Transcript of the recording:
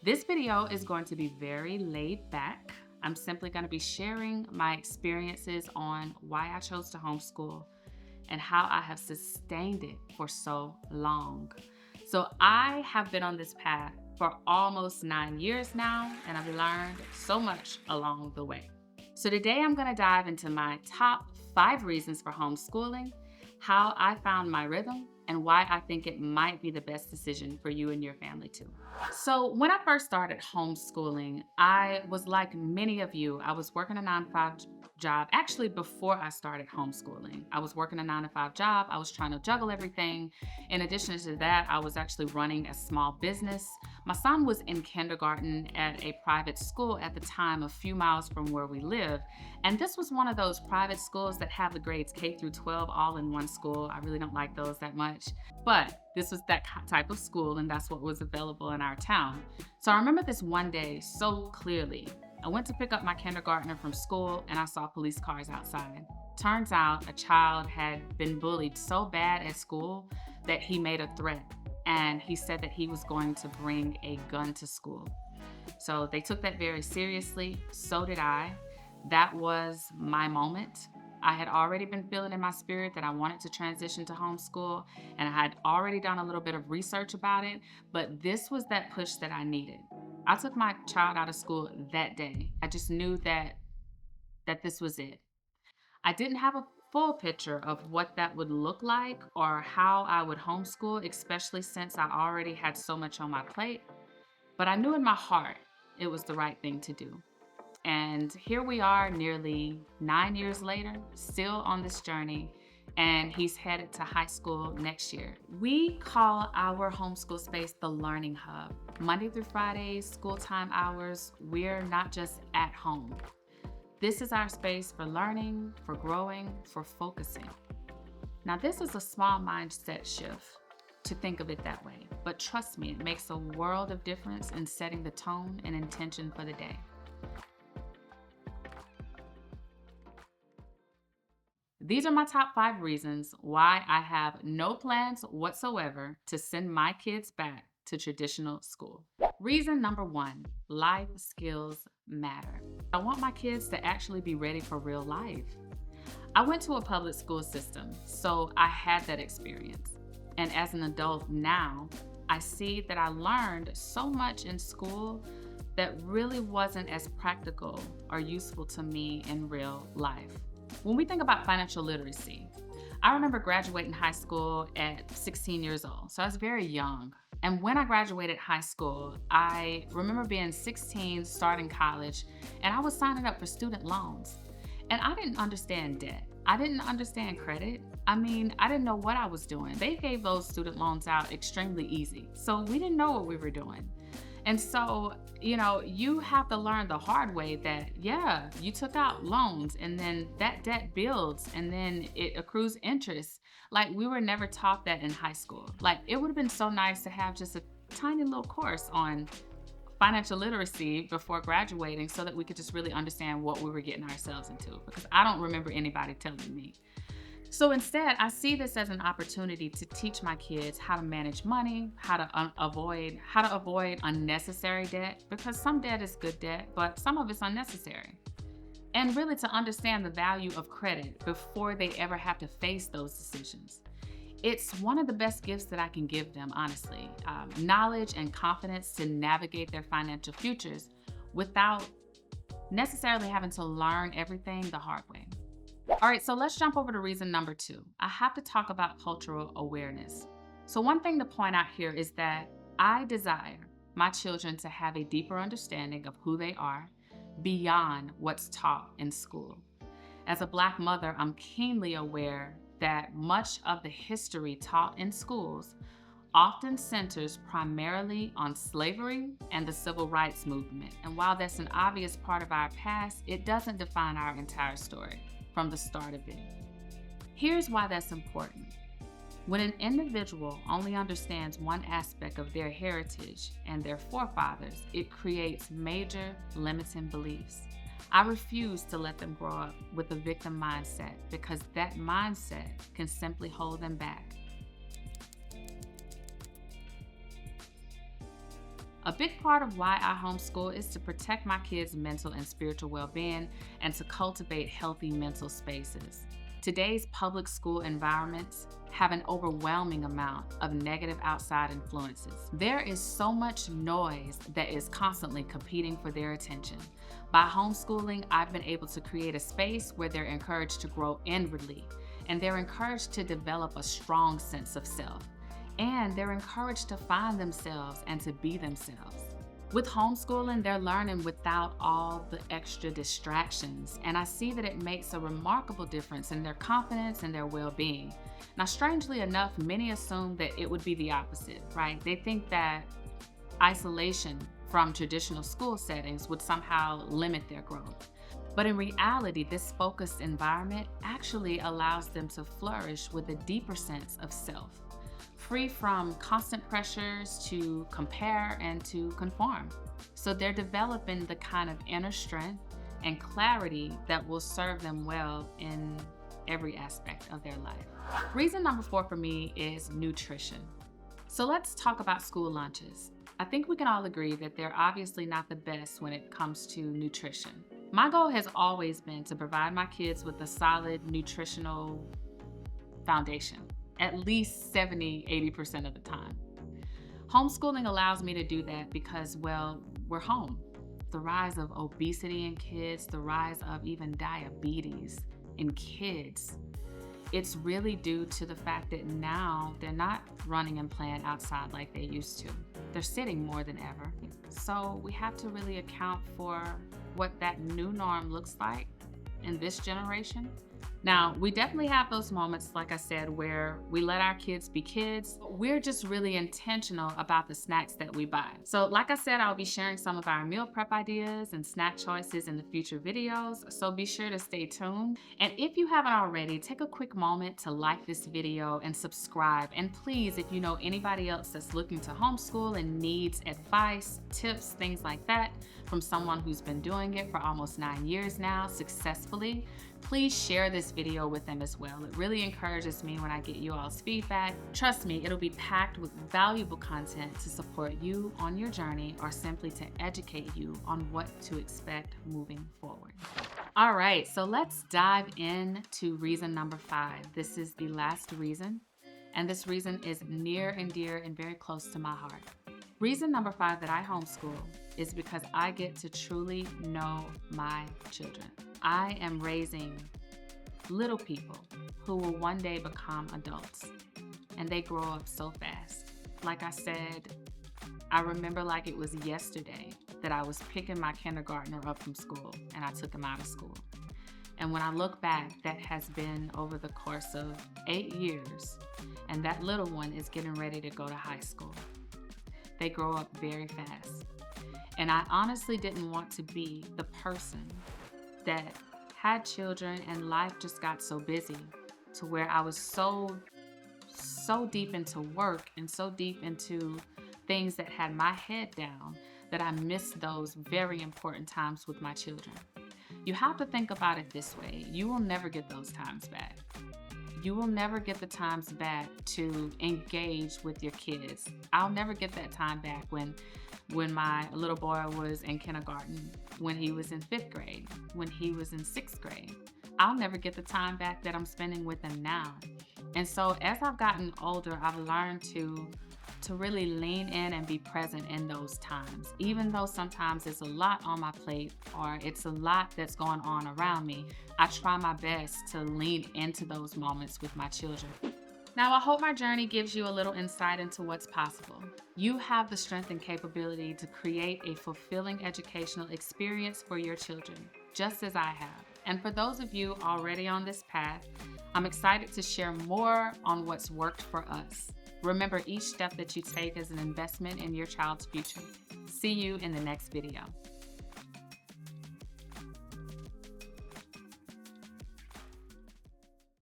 This video is going to be very laid back. I'm simply going to be sharing my experiences on why I chose to homeschool and how I have sustained it for so long. So I have been on this path for almost 9 years now, and I've learned so much along the way. So today I'm going to dive into my top 5 reasons for homeschooling, how I found my rhythm, and why I think it might be the best decision for you and your family too. So when I first started homeschooling, I was like many of you. I was working a 9-to-5 job. Actually, before I started homeschooling, I was working a 9-to-5 job. I was trying to juggle everything. In addition to that, I was actually running a small business. My son was in kindergarten at a private school at the time, a few miles from where we live. And this was one of those private schools that have the grades K through 12 all in one school. I really don't like those that much, but this was that type of school, and that's what was available in our town. So I remember this one day so clearly. I went to pick up my kindergartner from school and I saw police cars outside. Turns out a child had been bullied so bad at school that he made a threat, and he said that he was going to bring a gun to school. So they took that very seriously. So did I. That was my moment. I had already been feeling in my spirit that I wanted to transition to homeschool, and I had already done a little bit of research about it, but this was that push that I needed. I took my child out of school that day. I just knew that this was it. I didn't have a full picture of what that would look like or how I would homeschool, especially since I already had so much on my plate, but I knew in my heart it was the right thing to do. And here we are nearly 9 years later, still on this journey, and he's headed to high school next year. We call our homeschool space the Learning Hub. Monday through Friday, school time hours, we're not just at home. This is our space for learning, for growing, for focusing. Now, this is a small mindset shift to think of it that way, but trust me, it makes a world of difference in setting the tone and intention for the day. These are my top 5 reasons why I have no plans whatsoever to send my kids back to traditional school. Reason number 1, life skills matter. I want my kids to actually be ready for real life. I went to a public school system, so I had that experience. And as an adult now, I see that I learned so much in school that really wasn't as practical or useful to me in real life. When we think about financial literacy, I remember graduating high school at 16 years old, so I was very young. And when I graduated high school, I remember being 16, starting college, and I was signing up for student loans. And I didn't understand debt. I didn't understand credit. I didn't know what I was doing. They gave those student loans out extremely easy, so we didn't know what we were doing. And so, you have to learn the hard way that, you took out loans and then that debt builds and then it accrues interest. Like, we were never taught that in high school. Like, it would have been so nice to have just a tiny little course on financial literacy before graduating so that we could just really understand what we were getting ourselves into, because I don't remember anybody telling me. So instead, I see this as an opportunity to teach my kids how to manage money, how to avoid unnecessary debt, because some debt is good debt, but some of it's unnecessary. And really to understand the value of credit before they ever have to face those decisions. It's one of the best gifts that I can give them, honestly. Knowledge and confidence to navigate their financial futures without necessarily having to learn everything the hard way. All right, so let's jump over to reason number 2. I have to talk about cultural awareness. So one thing to point out here is that I desire my children to have a deeper understanding of who they are beyond what's taught in school. As a Black mother, I'm keenly aware that much of the history taught in schools often centers primarily on slavery and the civil rights movement. And while that's an obvious part of our past, it doesn't define our entire story from the start of it. Here's why that's important. When an individual only understands one aspect of their heritage and their forefathers, it creates major limiting beliefs. I refuse to let them grow up with a victim mindset, because that mindset can simply hold them back. A big part of why I homeschool is to protect my kids' mental and spiritual well-being and to cultivate healthy mental spaces. Today's public school environments have an overwhelming amount of negative outside influences. There is so much noise that is constantly competing for their attention. By homeschooling, I've been able to create a space where they're encouraged to grow inwardly, and they're encouraged to develop a strong sense of self. And they're encouraged to find themselves and to be themselves. With homeschooling, they're learning without all the extra distractions, and I see that it makes a remarkable difference in their confidence and their well-being. Now, strangely enough, many assume that it would be the opposite, right? They think that isolation from traditional school settings would somehow limit their growth. But in reality, this focused environment actually allows them to flourish with a deeper sense of self, free from constant pressures to compare and to conform. So they're developing the kind of inner strength and clarity that will serve them well in every aspect of their life. Reason number 4 for me is nutrition. So let's talk about school lunches. I think we can all agree that they're obviously not the best when it comes to nutrition. My goal has always been to provide my kids with a solid nutritional foundation, at least 70-80% of the time. Homeschooling allows me to do that because, well, we're home. The rise of obesity in kids, the rise of even diabetes in kids, it's really due to the fact that now they're not running and playing outside like they used to. They're sitting more than ever. So we have to really account for what that new norm looks like in this generation. Now, we definitely have those moments, like I said, where we let our kids be kids. We're just really intentional about the snacks that we buy. So like I said, I'll be sharing some of our meal prep ideas and snack choices in the future videos, so be sure to stay tuned. And if you haven't already, take a quick moment to like this video and subscribe. And please, if you know anybody else that's looking to homeschool and needs advice, tips, things like that, from someone who's been doing it for almost 9 years now successfully, please share this video with them as well. It really encourages me when I get you all's feedback. Trust me, it'll be packed with valuable content to support you on your journey or simply to educate you on what to expect moving forward. All right, so let's dive into reason number 5. This is the last reason, and this reason is near and dear and very close to my heart. Reason number 5 that I homeschool is because I get to truly know my children. I am raising little people who will one day become adults, and they grow up so fast. Like I said, I remember like it was yesterday that I was picking my kindergartner up from school and I took him out of school. And when I look back, that has been over the course of 8 years, and that little one is getting ready to go to high school. They grow up very fast. And I honestly didn't want to be the person that had children and life just got so busy to where I was so deep into work and so deep into things that had my head down that I missed those very important times with my children. You have to think about it this way. You will never get those times back. You will never get the times back to engage with your kids. I'll never get that time back when my little boy was in kindergarten, when he was in 5th grade, when he was in 6th grade. I'll never get the time back that I'm spending with them now. And so as I've gotten older, I've learned to really lean in and be present in those times. Even though sometimes it's a lot on my plate or it's a lot that's going on around me, I try my best to lean into those moments with my children. Now, I hope my journey gives you a little insight into what's possible. You have the strength and capability to create a fulfilling educational experience for your children, just as I have. And for those of you already on this path, I'm excited to share more on what's worked for us. Remember, each step that you take is an investment in your child's future. See you in the next video.